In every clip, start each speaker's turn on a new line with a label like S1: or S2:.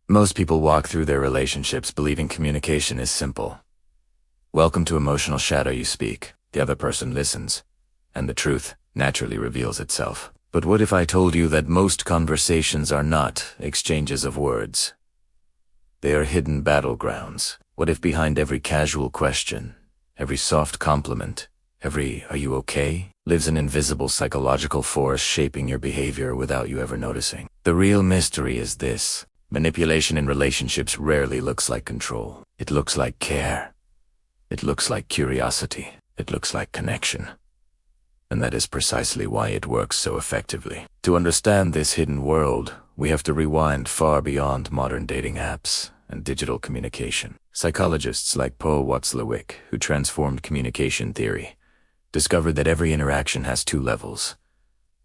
S1: Most people walk through their relationships believing communication is simple. Welcome to emotional shadow. You speak, the other person listens, and the truth naturally reveals itself. But what if I told you that most conversations are not exchanges of words? They are hidden battlegrounds. What if behind every casual question, every soft compliment, every "are you okay?" lives an invisible psychological force shaping your behavior without you ever noticing? The real mystery is this: manipulation in relationships rarely looks like control. It looks like care. It looks like curiosity. It looks like connection. And that is precisely why it works so effectively. To understand this hidden world, we have to rewind far beyond modern dating apps and digital communication. Psychologists like Paul Watzlawick, who transformed communication theory, discovered that every interaction has two levels: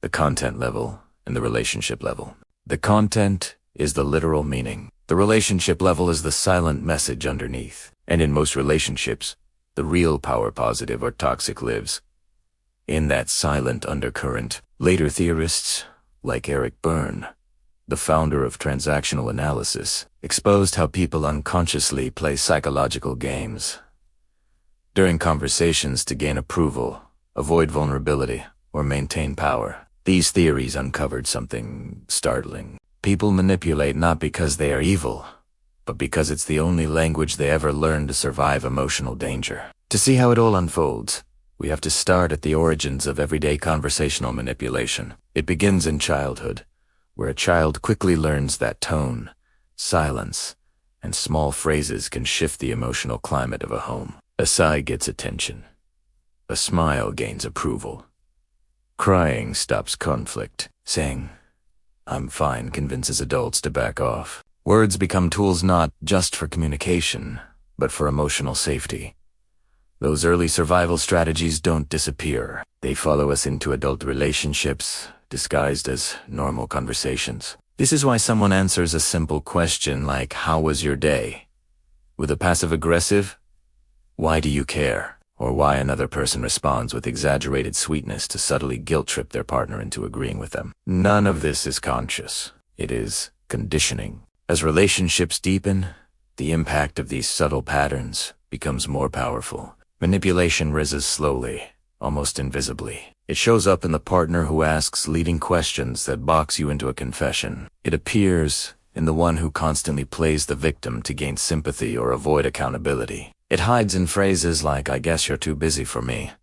S1: the content level and the relationship level. The content is the literal meaning. The relationship level is the silent message underneath. And in most relationships, the real power positive or toxic lives in that silent undercurrent. Later theorists, like Eric Berne, the founder of transactional analysis, exposed how people unconsciously play psychological games during conversations to gain approval, avoid vulnerability, or maintain power. These theories uncovered something startling. People manipulate not because they are evil, but because it's the only language they ever learned to survive emotional danger. To see how it all unfolds, we have to start at the origins of everyday conversational manipulation. It begins in childhood, where a child quickly learns that tone, silence, and small phrases can shift the emotional climate of a home. A sigh gets attention. A smile gains approval. Crying stops conflict. Saying, "I'm fine," convinces adults to back off. Words become tools not just for communication, but for emotional safety. Those early survival strategies don't disappear. They follow us into adult relationships, disguised as normal conversations. This is why someone answers a simple question like, "How was your day?" with a passive-aggressive, "Why do you care?" or why another person responds with exaggerated sweetness to subtly guilt-trip their partner into agreeing with them. None of this is conscious. It is conditioning. As relationships deepen, the impact of these subtle patterns becomes more powerful. Manipulation rises slowly, almost invisibly. It shows up in the partner who asks leading questions that box you into a confession. It appears in the one who constantly plays the victim to gain sympathy or avoid accountability. It hides in phrases like, "I guess you're too busy for me,"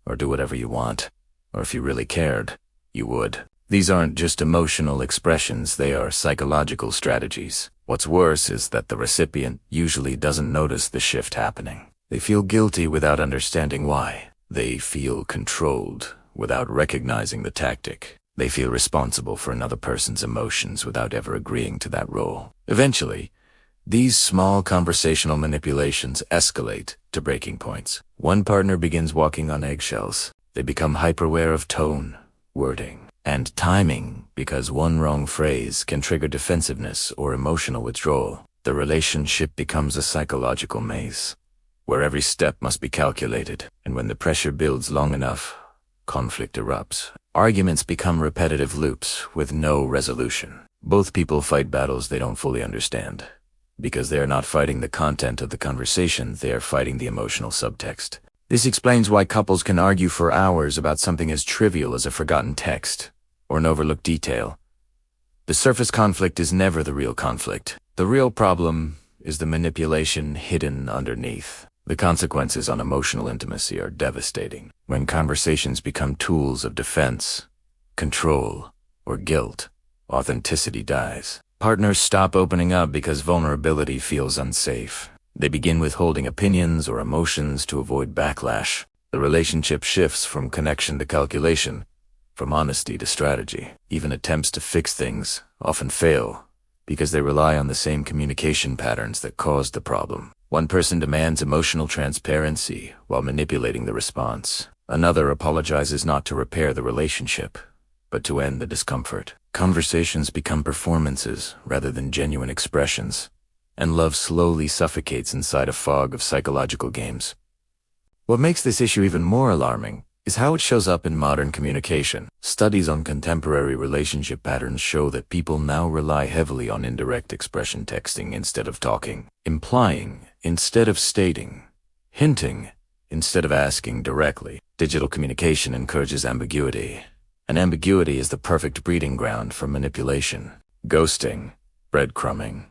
S1: or "do whatever you want," or "if you really cared, you would." These aren't just emotional expressions, they are psychological strategies. What's worse is that the recipient usually doesn't notice the shift happening. They feel guilty without understanding why. They feel controlled without recognizing the tactic. They feel responsible for another person's emotions without ever agreeing to that role. Eventually, these small conversational manipulations escalate to breaking points. One partner begins walking on eggshells. They become hyper-aware of tone, wording, and timing because one wrong phrase can trigger defensiveness or emotional withdrawal. The relationship becomes a psychological maze, where every step must be calculated, and when the pressure builds long enough, conflict erupts. Arguments become repetitive loops with no resolution. Both people fight battles they don't fully understand, because they are not fighting the content of the conversation, they are fighting the emotional subtext. This explains why couples can argue for hours about something as trivial as a forgotten text or an overlooked detail. The surface conflict is never the real conflict. The real problem is the manipulation hidden underneath. The consequences on emotional intimacy are devastating. When conversations become tools of defense, control, or guilt, authenticity dies. Partners stop opening up because vulnerability feels unsafe. They begin withholding opinions or emotions to avoid backlash. The relationship shifts from connection to calculation, from honesty to strategy. Even attempts to fix things often fail because they rely on the same communication patterns that caused the problem. One person demands emotional transparency while manipulating the response. Another apologizes not to repair the relationship, but to end the discomfort. Conversations become performances rather than genuine expressions, and love slowly suffocates inside a fog of psychological games. What makes this issue even more alarming is how it shows up in modern communication. Studies on contemporary relationship patterns show that people now rely heavily on indirect expression, texting instead of talking, implying instead of stating, hinting instead of asking directly. Digital communication encourages ambiguity, and ambiguity is the perfect breeding ground for manipulation. Ghosting, breadcrumbing,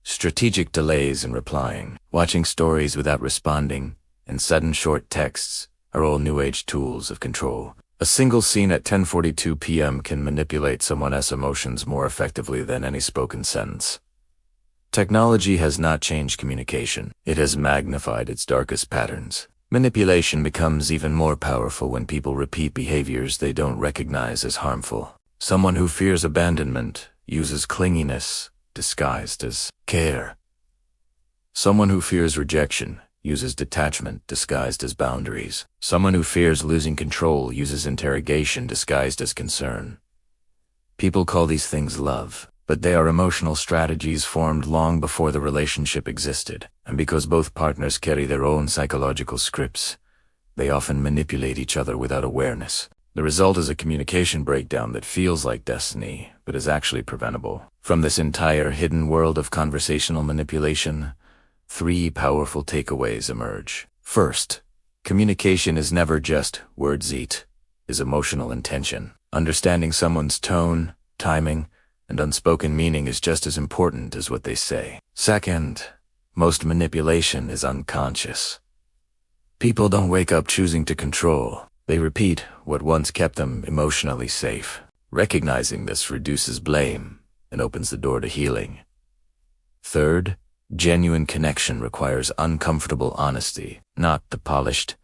S1: strategic delays in replying, watching stories without responding, and sudden short texts are all new age tools of control. A single scene at 10:42 p.m. can manipulate someone's emotions more effectively than any spoken sentence. Technology has not changed communication. It has magnified its darkest patterns. Manipulation becomes even more powerful when people repeat behaviors they don't recognize as harmful. Someone who fears abandonment uses clinginess disguised as care. Someone who fears rejection uses detachment disguised as boundaries. Someone who fears losing control uses interrogation disguised as concern. People call these things love, but they are emotional strategies formed long before the relationship existed, and because both partners carry their own psychological scripts, they often manipulate each other without awareness. The result is a communication breakdown that feels like destiny, but is actually preventable. From this entire hidden world of conversational manipulation, 3 powerful takeaways emerge. First, communication is never just words. It is emotional intention. Understanding someone's tone, timing, and unspoken meaning is just as important as what they say. Second, most manipulation is unconscious. People don't wake up choosing to control. They repeat what once kept them emotionally safe. Recognizing this reduces blame and opens the door to healing. Third, genuine connection requires uncomfortable honesty, not the polished,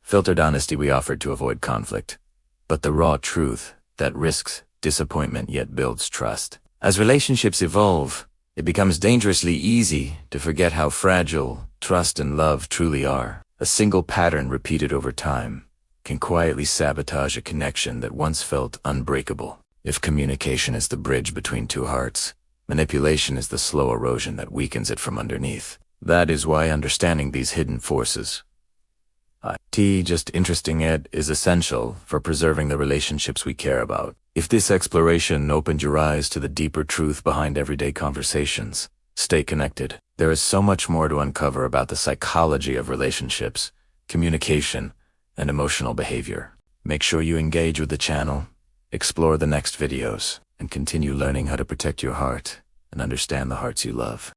S1: filtered honesty we offered to avoid conflict, but the raw truth that risks disappointment yet builds trust. As relationships evolve, it becomes dangerously easy to forget how fragile trust and love truly are. A single pattern repeated over time can quietly sabotage a connection that once felt unbreakable. If communication is the bridge between 2 hearts, manipulation is the slow erosion that weakens it from underneath. That is why understanding these hidden forces, is essential for preserving the relationships we care about. If this exploration opened your eyes to the deeper truth behind everyday conversations, stay connected. There is so much more to uncover about the psychology of relationships, communication, and emotional behavior. Make sure you engage with the channel, explore the next videos, and continue learning how to protect your heart and understand the hearts you love.